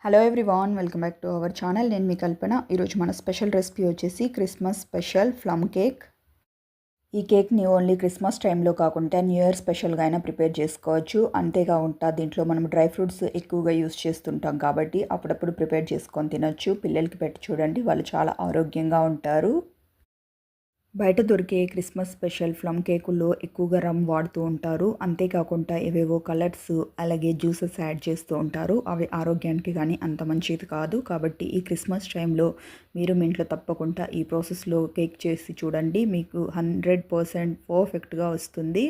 Hello everyone, welcome back to our channel. నేను మీ కల్పన. ఈరోజు మన స్పెషల్ రెసిపీ వచ్చేసి క్రిస్మస్ స్పెషల్ ప్లమ్ కేక్. ఈ కేక్ని ఓన్లీ క్రిస్మస్ టైంలో కాకుండా న్యూ ఇయర్ స్పెషల్గా అయినా ప్రిపేర్ చేసుకోవచ్చు. అంతేకాకుండా దీంట్లో మనం డ్రై ఫ్రూట్స్ ఎక్కువగా యూస్ చేస్తుంటాం కాబట్టి అప్పుడప్పుడు ప్రిపేర్ చేసుకొని తినొచ్చు. పిల్లలకి పెట్టి చూడండి, వాళ్ళు చాలా ఆరోగ్యంగా ఉంటారు. బయట దొరికే క్రిస్మస్ స్పెషల్ ప్లమ్ కేకుల్లో ఎక్కువగా రమ్ వాడుతూ ఉంటారు. అంతేకాకుండా ఏవేవో కలర్స్ అలాగే జ్యూసెస్ యాడ్ చేస్తూ ఉంటారు. అవి ఆరోగ్యానికి కానీ అంత మంచిది కాదు. కాబట్టి ఈ క్రిస్మస్ టైంలో మీరు మీ ఇంట్లో తప్పకుండా ఈ ప్రాసెస్లో కేక్ చేసి చూడండి. మీకు 100% పర్ఫెక్ట్గా వస్తుంది.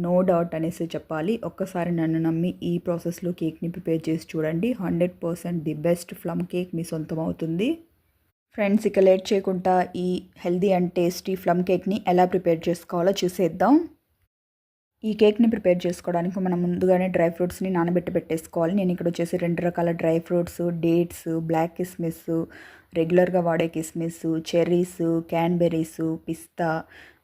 నో డౌట్ అనేసి చెప్పాలి. ఒక్కసారి నన్ను నమ్మి ఈ ప్రాసెస్లో కేక్ని ప్రిపేర్ చేసి చూడండి. 100% ది బెస్ట్ ప్లమ్ కేక్ మీ సొంతం అవుతుంది. ఫ్రెండ్స్, ఇక లేట్ చేయకుండా ఈ హెల్దీ అండ్ టేస్టీ ప్లమ్ కేక్ని ఎలా ప్రిపేర్ చేసుకోవాలో చూసేద్దాం. ఈ కేక్ని ప్రిపేర్ చేసుకోవడానికి మనం ముందుగానే డ్రై ఫ్రూట్స్ని పెట్టేసుకోవాలి. నేను ఇక్కడ వచ్చేసి 2 రకాల డ్రై ఫ్రూట్స్, డేట్స్, బ్లాక్ కిస్మిస్, రెగ్యులర్గా వాడే కిస్మిస్, చెర్రీస్, క్యాన్బెర్రీస్, పిస్తా,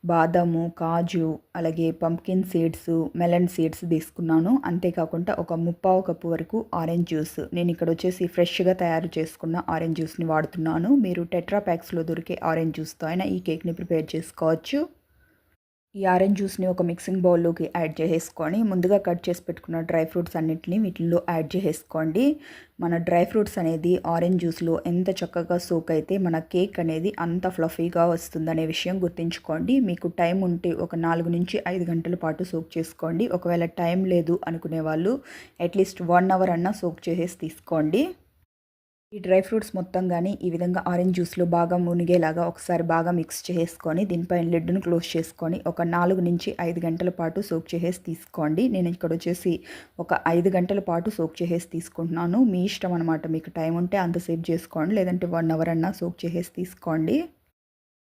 బాదాము, కాజు, అలాగే పంప్కిన్ సీడ్స్, మెలన్ సీడ్స్ తీసుకున్నాను. అంతేకాకుండా ఒక 1/4 కప్పు వరకు ఆరెంజ్ జ్యూస్. నేను ఇక్కడ వచ్చేసి ఫ్రెష్గా తయారు చేసుకున్న ఆరెంజ్ జ్యూస్ని వాడుతున్నాను. మీరు టెట్రా ప్యాక్స్లో దొరికే ఆరెంజ్ జ్యూస్తో అయినా ఈ కేక్ని ప్రిపేర్ చేసుకోవచ్చు. ఈ ఆరెంజ్ జ్యూస్ని ఒక మిక్సింగ్ బౌల్లోకి యాడ్ చేసేసుకొని ముందుగా కట్ చేసి పెట్టుకున్న డ్రై ఫ్రూట్స్ అన్నిటిని వీటిల్లో యాడ్ చేసేసుకోండి. మన డ్రై ఫ్రూట్స్ అనేది ఆరెంజ్ జ్యూస్లో ఎంత చక్కగా సోక్ అయితే మన కేక్ అనేది అంత ఫ్లఫీగా వస్తుందనే విషయం గుర్తుంచుకోండి. మీకు టైం ఉంటే ఒక 4 నుంచి 5 గంటల పాటు సోక్ చేసుకోండి. ఒకవేళ టైం లేదు అనుకునే వాళ్ళు అట్లీస్ట్ 1 అవర్ అన్నా సోక్ చేసేసి తీసుకోండి. ఈ డ్రై ఫ్రూట్స్ మొత్తం కానీ ఈ విధంగా ఆరెంజ్ జ్యూస్లో బాగా మునిగేలాగా ఒకసారి బాగా మిక్స్ చేసుకొని దీనిపైన లిడ్ను క్లోజ్ చేసుకొని ఒక 4 నుంచి 5 గంటల పాటు సోక్ చేసేసి తీసుకోండి. నేను ఇక్కడ వచ్చేసి ఒక 5 గంటల పాటు సోక్ చేసేసి తీసుకుంటున్నాను. మీ ఇష్టం అనమాట. మీకు టైం ఉంటే అంతసేపు చేసుకోండి, లేదంటే 1 అవర్ అన్నా సోక్ చేసేసి తీసుకోండి.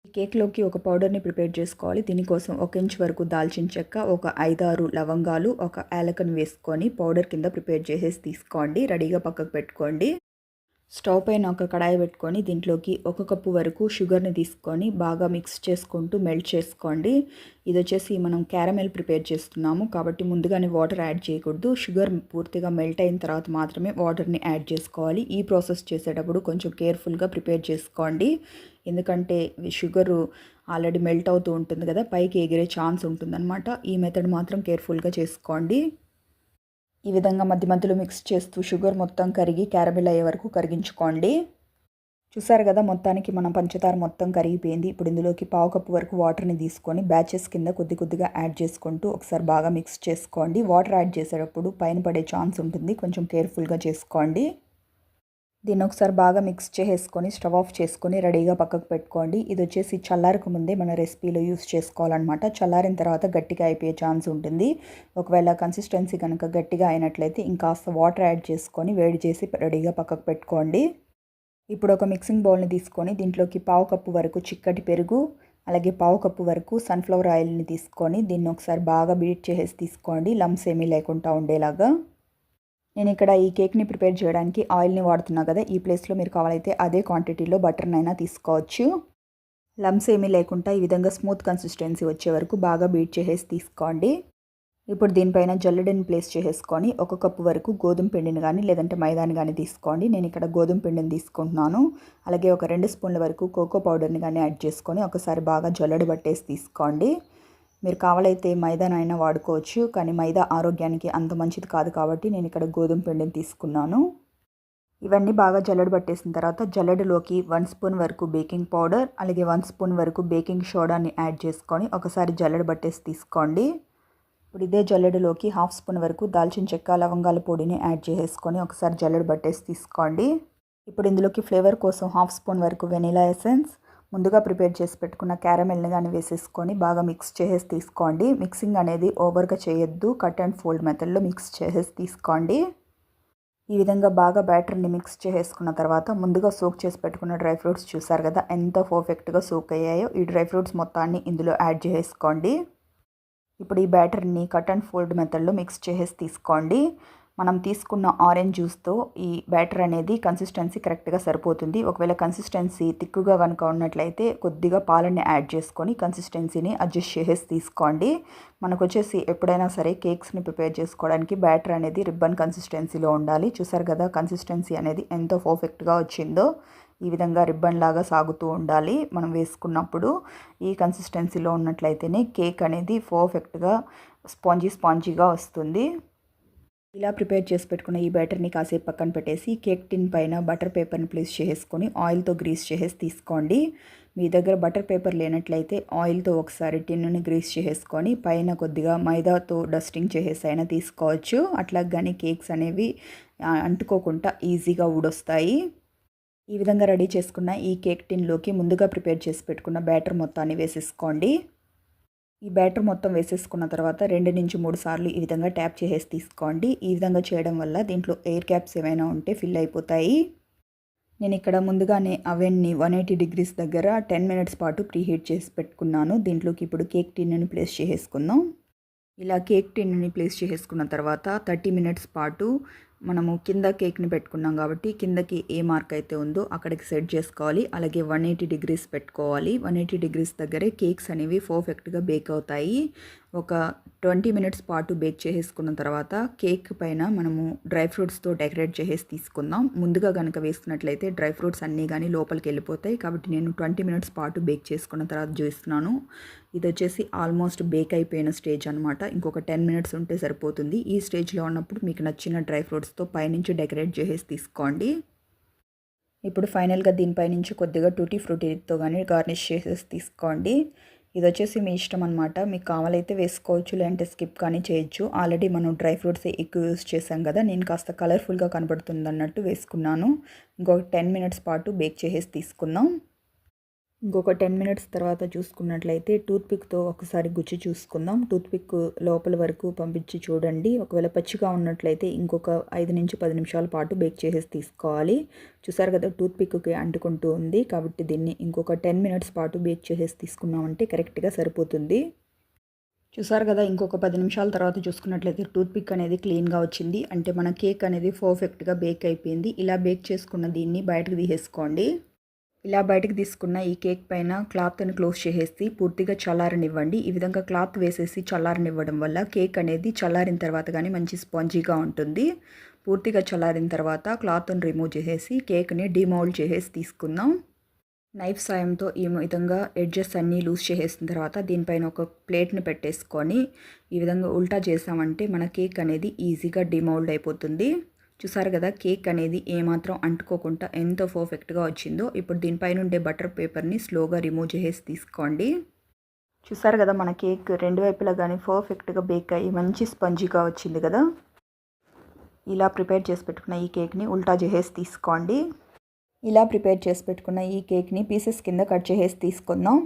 ఈ కేక్లోకి ఒక పౌడర్ని ప్రిపేర్ చేసుకోవాలి. దీనికోసం 1 ఇంచ్ వరకు దాల్చిన చెక్క, ఒక 5-6 లవంగాలు, ఒక యాలకను వేసుకొని పౌడర్ కింద ప్రిపేర్ చేసేసి తీసుకోండి. రెడీగా పక్కకు పెట్టుకోండి. స్టవ్ పైన ఒక కడాయి పెట్టుకొని దీంట్లోకి 1 కప్పు వరకు షుగర్ని తీసుకొని బాగా మిక్స్ చేసుకుంటూ మెల్ట్ చేసుకోండి. ఇది వచ్చేసి మనం క్యారమెల్ ప్రిపేర్ చేస్తున్నాము కాబట్టి ముందుగానే వాటర్ యాడ్ చేయకూడదు. షుగర్ పూర్తిగా మెల్ట్ అయిన తర్వాత మాత్రమే వాటర్ని యాడ్ చేసుకోవాలి. ఈ ప్రాసెస్ చేసేటప్పుడు కొంచెం కేర్ఫుల్గా ప్రిపేర్ చేసుకోండి. ఎందుకంటే షుగరు ఆల్రెడీ మెల్ట్ అవుతూ ఉంటుంది కదా, పైకి ఎగిరే ఛాన్స్ ఉంటుందన్నమాట. ఈ మెథడ్ మాత్రం కేర్ఫుల్గా చేసుకోండి. ఈ విధంగా మధ్య మధ్యలో మిక్స్ చేస్తూ షుగర్ మొత్తం కరిగి క్యారమెల్ అయ్యే వరకు కరిగించుకోండి. చూసారు కదా, మొత్తానికి మన పంచదార మొత్తం కరిగిపోయింది. ఇప్పుడు ఇందులోకి 1/4 కప్పు వరకు వాటర్ని తీసుకొని బ్యాచెస్ కింద కొద్ది కొద్దిగా యాడ్ చేసుకుంటూ ఒకసారి బాగా మిక్స్ చేసుకోండి. వాటర్ యాడ్ చేసేటప్పుడు పైన పడే ఛాన్స్ ఉంటుంది, కొంచెం కేర్ఫుల్గా చేసుకోండి. దీన్ని ఒకసారి బాగా మిక్స్ చేసుకొని స్టవ్ ఆఫ్ చేసుకొని రెడీగా పక్కకు పెట్టుకోండి. ఇది వచ్చేసి చల్లారక ముందే మన రెసిపీలో యూస్ చేసుకోవాలన్నమాట. చల్లారిన తర్వాత గట్టిగా అయిపోయే ఛాన్స్ ఉంటుంది. ఒకవేళ కన్సిస్టెన్సీ కనుక గట్టిగా అయినట్లయితే ఇంకాస్త వాటర్ యాడ్ చేసుకొని వేడి చేసి రెడీగా పక్కకు పెట్టుకోండి. ఇప్పుడు ఒక మిక్సింగ్ బౌల్ని తీసుకొని దీంట్లోకి 1/4 కప్పు వరకు చిక్కటి పెరుగు, అలాగే 1/4 కప్పు వరకు సన్ఫ్లవర్ ఆయిల్ని తీసుకొని దీన్ని ఒకసారి బాగా బీట్ చేసి తీసుకోండి, లమ్స్ ఏమీ లేకుండా ఉండేలాగా. నేను ఇక్కడ ఈ కేక్ని ప్రిపేర్ చేయడానికి ఆయిల్ని వాడుతున్నా కదా, ఈ ప్లేస్లో మీరు కావాలైతే అదే క్వాంటిటీలో బటర్నైనా తీసుకోవచ్చు. లమ్స్ ఏమీ లేకుండా ఈ విధంగా స్మూత్ కన్సిస్టెన్సీ వచ్చే వరకు బాగా బీట్ చేసేసి తీసుకోండి. ఇప్పుడు దీనిపైన జల్లెడని ప్లేస్ చేసేసుకొని 1 కప్పు వరకు గోధుమ పిండిని కానీ లేదంటే మైదాని కానీ తీసుకోండి. నేను ఇక్కడ గోధుమ పిండిని తీసుకుంటున్నాను. అలాగే ఒక 2 స్పూన్ల వరకు కోకో పౌడర్ని కానీ యాడ్ చేసుకొని ఒకసారి బాగా జల్లెడ పట్టేసి తీసుకోండి. మీరు కావాలైతే మైదానైనా వాడుకోవచ్చు, కానీ మైదా ఆరోగ్యానికి అంత మంచిది కాదు కాబట్టి నేను ఇక్కడ గోధుమ పిండిని తీసుకున్నాను. ఇవన్నీ బాగా జల్లెడ పట్టేసిన తర్వాత జల్లెడలోకి 1 స్పూన్ వరకు బేకింగ్ పౌడర్, అలాగే 1 స్పూన్ వరకు బేకింగ్ సోడాని యాడ్ చేసుకొని ఒకసారి జల్లెడ పట్టేసి తీసుకోండి. ఇప్పుడు ఇదే జల్లెడలోకి 1/2 స్పూన్ వరకు దాల్చిన చెక్క, లవంగాల పొడిని యాడ్ చేసుకొని ఒకసారి జల్లెడ పట్టేసి తీసుకోండి. ఇప్పుడు ఇందులోకి ఫ్లేవర్ కోసం 1/2 స్పూన్ వరకు వెనిలా ఎసెన్స్, ముందుగా ప్రిపేర్ చేసి పెట్టుకున్న క్యారమెల్ని కానీ వేసేసుకొని బాగా మిక్స్ చేసేసి తీసుకోండి. మిక్సింగ్ అనేది ఓవర్గా చేయొద్దు, కట్ అండ్ ఫోల్డ్ మెథడ్లో మిక్స్ చేసేసి తీసుకోండి. ఈ విధంగా బాగా బ్యాటర్ని మిక్స్ చేసేసుకున్న తర్వాత ముందుగా సోక్ చేసి పెట్టుకున్న డ్రై ఫ్రూట్స్ చూసారు కదా ఎంత పర్ఫెక్ట్గా సోక్ అయ్యాయో. ఈ డ్రై ఫ్రూట్స్ మొత్తాన్ని ఇందులో యాడ్ చేసుకోండి. ఇప్పుడు ఈ బ్యాటర్ని కట్ అండ్ ఫోల్డ్ మెథడ్లో మిక్స్ చేసేసి తీసుకోండి. మనం తీసుకున్న ఆరెంజ్ జ్యూస్తో ఈ బ్యాటర్ అనేది కన్సిస్టెన్సీ కరెక్ట్గా సరిపోతుంది. ఒకవేళ కన్సిస్టెన్సీ తిక్కుగా కనుక ఉన్నట్లయితే కొద్దిగా పాలని యాడ్ చేసుకొని కన్సిస్టెన్సీని అడ్జస్ట్ చేసేసి తీసుకోండి. మనకు వచ్చేసి ఎప్పుడైనా సరే కేక్స్ని ప్రిపేర్ చేసుకోవడానికి బ్యాటర్ అనేది రిబ్బన్ కన్సిస్టెన్సీలో ఉండాలి. చూసారు కదా కన్సిస్టెన్సీ అనేది ఎంతో పర్ఫెక్ట్గా వచ్చిందో. ఈ విధంగా రిబ్బన్ లాగా సాగుతూ ఉండాలి. మనం వేసుకున్నప్పుడు ఈ కన్సిస్టెన్సీలో ఉన్నట్లయితేనే కేక్ అనేది పర్ఫెక్ట్గా స్పాంజీగా వస్తుంది. ఇలా ప్రిపేర్ చేసి పెట్టుకున్న ఈ బ్యాటర్ని కాసేపు పక్కన పెట్టేసి కేక్ టిన్ పైన బటర్ పేపర్ని ప్లేస్ చేసుకొని ఆయిల్తో గ్రీస్ చేసేసి తీసుకోండి. మీ దగ్గర బటర్ పేపర్ లేనట్లయితే ఆయిల్తో ఒకసారి టిన్నుని గ్రీస్ చేసుకొని పైన కొద్దిగా మైదాతో డస్టింగ్ చేసేసి అయినా తీసుకోవచ్చు. అట్లాగని కేక్స్ అనేవి అంటుకోకుండా ఈజీగా ఊడొస్తాయి. ఈ విధంగా రెడీ చేసుకున్న ఈ కేక్ టిన్లోకి ముందుగా ప్రిపేర్ చేసి పెట్టుకున్న బ్యాటర్ మొత్తాన్ని వేసేసుకోండి. ఈ బ్యాటర్ మొత్తం వేసేసుకున్న తర్వాత 2 నుంచి 3 సార్లు ఈ విధంగా ట్యాప్ చేసేసి తీసుకోండి. ఈ విధంగా చేయడం వల్ల దీంట్లో ఎయిర్ క్యాప్స్ ఏమైనా ఉంటే ఫిల్ అయిపోతాయి. నేను ఇక్కడ ముందుగానే అవెన్ని 180 డిగ్రీస్ దగ్గర 10 మినిట్స్ పాటు ప్రీహీట్ చేసి పెట్టుకున్నాను. దీంట్లోకి ఇప్పుడు కేక్ టిన్ని ప్లేస్ చేసుకుందాం. ఇలా కేక్ టిన్ని ప్లేస్ చేసుకున్న తర్వాత 30 మినిట్స్ పాటు మనము కింద కేక్ని పెట్టుకున్నాం కాబట్టి కిందకి ఏ మార్క్ అయితే ఉందో అక్కడికి సెట్ చేసుకోవాలి. అలాగే 180 డిగ్రీస్ పెట్టుకోవాలి. 180 డిగ్రీస్ దగ్గరే కేక్స్ అనేవి పర్ఫెక్ట్గా బేక్ అవుతాయి. ఒక 20 మినిట్స్ పాటు బేక్ చేసేసుకున్న తర్వాత కేక్ పైన మనము డ్రై ఫ్రూట్స్తో డెకరేట్ చేసేసి తీసుకుందాం. ముందుగా కనుక వేసుకున్నట్లయితే డ్రై ఫ్రూట్స్ అన్నీ కానీ లోపలికి వెళ్ళిపోతాయి. కాబట్టి నేను 20 మినిట్స్ పాటు బేక్ చేసుకున్న తర్వాత చూస్తున్నాను. ఇది వచ్చేసి ఆల్మోస్ట్ బేక్ అయిపోయిన స్టేజ్ అనమాట. ఇంకొక 10 మినిట్స్ ఉంటే సరిపోతుంది. ఈ స్టేజ్లో ఉన్నప్పుడు మీకు నచ్చిన డ్రై ఫ్రూట్స్తో పైనుంచి డెకరేట్ చేసేసి తీసుకోండి. ఇప్పుడు ఫైనల్గా దీనిపైనుంచి కొద్దిగా టూటీ ఫ్రూటీతో కానీ గార్నిష్ చేసేసి తీసుకోండి. ఇది వచ్చేసి మీ ఇష్టం అనమాట. మీకు కావాలైతే వేసుకోవచ్చు, లేదంటే స్కిప్ కానీ చేయొచ్చు. ఆల్రెడీ మనం డ్రై ఫ్రూట్స్ ఎక్కువ యూస్ చేసాం కదా, నేను కాస్త కలర్ఫుల్గా కనబడుతుంది అన్నట్టు వేసుకున్నాను. ఇంకొక 10 మినిట్స్ పాటు బేక్ చేసేసి తీసుకుందాం. ఇంకొక 10 మినిట్స్ తర్వాత చూసుకున్నట్లయితే టూత్పిక్తో ఒకసారి గుచ్చి చూసుకుందాం. టూత్పిక్ లోపల వరకు పంపించి చూడండి. ఒకవేళ పచ్చిగా ఉన్నట్లయితే ఇంకొక 5 నుంచి 10 నిమిషాల పాటు బేక్ చేసేసి తీసుకోవాలి. చూసారు కదా టూత్పిక్కి అంటుకుంటూ ఉంది. కాబట్టి దీన్ని ఇంకొక 10 మినిట్స్ పాటు బేక్ చేసేసి తీసుకున్నామంటే కరెక్ట్గా సరిపోతుంది. చూసారు కదా ఇంకొక 10 నిమిషాల తర్వాత చూసుకున్నట్లయితే టూత్పిక్ అనేది క్లీన్గా వచ్చింది. అంటే మన కేక్ అనేది పర్ఫెక్ట్గా బేక్ అయిపోయింది. ఇలా బేక్ చేసుకున్న దీన్ని బయటకు తీసేసుకోండి. ఇలా బయటకు తీసుకున్న ఈ కేక్ పైన క్లాత్ని క్లోజ్ చేసేసి పూర్తిగా చల్లారనివ్వండి. ఈ విధంగా క్లాత్ వేసేసి చల్లారనివ్వడం వల్ల కేక్ అనేది చల్లారిన తర్వాత కానీ మంచి స్పాంజీగా ఉంటుంది. పూర్తిగా చల్లారిన తర్వాత క్లాత్ని రిమూవ్ చేసేసి కేక్ని డిమౌల్డ్ చేసేసి తీసుకుందాం. నైఫ్ సాయంతో ఈ విధంగా ఎడ్జెస్ అన్నీ లూజ్ చేసేసిన తర్వాత దీనిపైన ఒక ప్లేట్ని పెట్టేసుకొని ఈ విధంగా ఉల్టా చేసామంటే మన కేక్ అనేది ఈజీగా డిమౌల్డ్ అయిపోతుంది. చూసారు కదా కేక్ అనేది ఏమాత్రం అంటుకోకుండా ఎంతో పర్ఫెక్ట్గా వచ్చిందో. ఇప్పుడు దీనిపైన ఉండే బటర్ పేపర్ని స్లోగా రిమూవ్ చేసేసి తీసుకోండి. చూసారు కదా మన కేక్ 2 వైపులా కానీ పర్ఫెక్ట్గా బేక్ అయ్యి మంచి స్పంజీగా వచ్చింది కదా. ఇలా ప్రిపేర్ చేసి పెట్టుకున్న ఈ కేక్ని ఉల్టా చేసేసి తీసుకోండి. ఇలా ప్రిపేర్ చేసి పెట్టుకున్న ఈ కేక్ని పీసెస్ కింద కట్ చేసేసి తీసుకుందాం.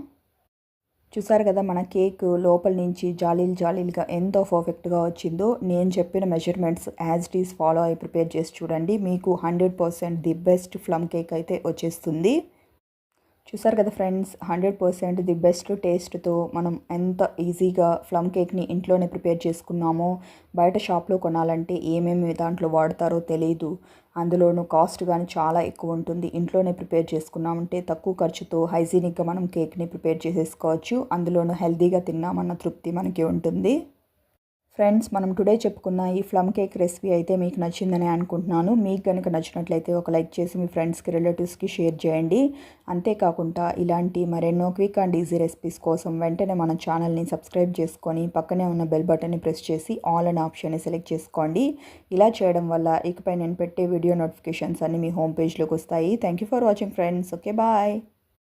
చూసారు కదా మన కేక్ లోపల నుంచి జాలీలుగా ఎంతో పర్ఫెక్ట్గా వచ్చిందో. నేను చెప్పిన measurements as it is follow అయ్యి ప్రిపేర్ చేసి చూడండి. మీకు 100% ది బెస్ట్ ప్లమ్ కేక్ అయితే వచ్చేస్తుంది. చూసారు కదా ఫ్రెండ్స్ 100% ది బెస్ట్ టేస్ట్తో మనం ఎంత ఈజీగా ప్లమ్ కేక్ని ఇంట్లోనే ప్రిపేర్ చేసుకున్నామో. బయట షాప్లో కొనాలంటే ఏమేమి దాంట్లో వాడతారో తెలియదు. అందులోనూ కాస్ట్ కానీ చాలా ఎక్కువ ఉంటుంది. ఇంట్లోనే ప్రిపేర్ చేసుకున్నామంటే తక్కువ ఖర్చుతో హైజీనిక్గా మనం కేక్ని ప్రిపేర్ చేసేసుకోవచ్చు. అందులోనూ హెల్తీగా తిన్నామన్న తృప్తి మనకి ఉంటుంది. ఫ్రెండ్స్ మనం టుడే చెప్పుకున్న ఈ ప్లమ్ కేక్ రెసిపీ అయితే మీకు నచ్చిందని అనుకుంటున్నాను. మీకు కనుక నచ్చినట్లయితే ఒక లైక్ చేసి మీ ఫ్రెండ్స్కి రిలేటివ్స్కి షేర్ చేయండి. అంతేకాకుండా ఇలాంటి మరెన్నో క్విక్ అండ్ ఈజీ రెసిపీస్ కోసం వెంటనే మన ఛానల్ని సబ్స్క్రైబ్ చేసుకొని పక్కనే ఉన్న బెల్ బటన్ని ప్రెస్ చేసి ఆల్ అనే ఆప్షన్ని సెలెక్ట్ చేసుకోండి. ఇలా చేయడం వల్ల ఇకపై నేను పెట్టే వీడియో నోటిఫికేషన్స్ అన్నీ మీ హోమ్ పేజ్లోకి వస్తాయి. Thank you for watching friends. Okay bye.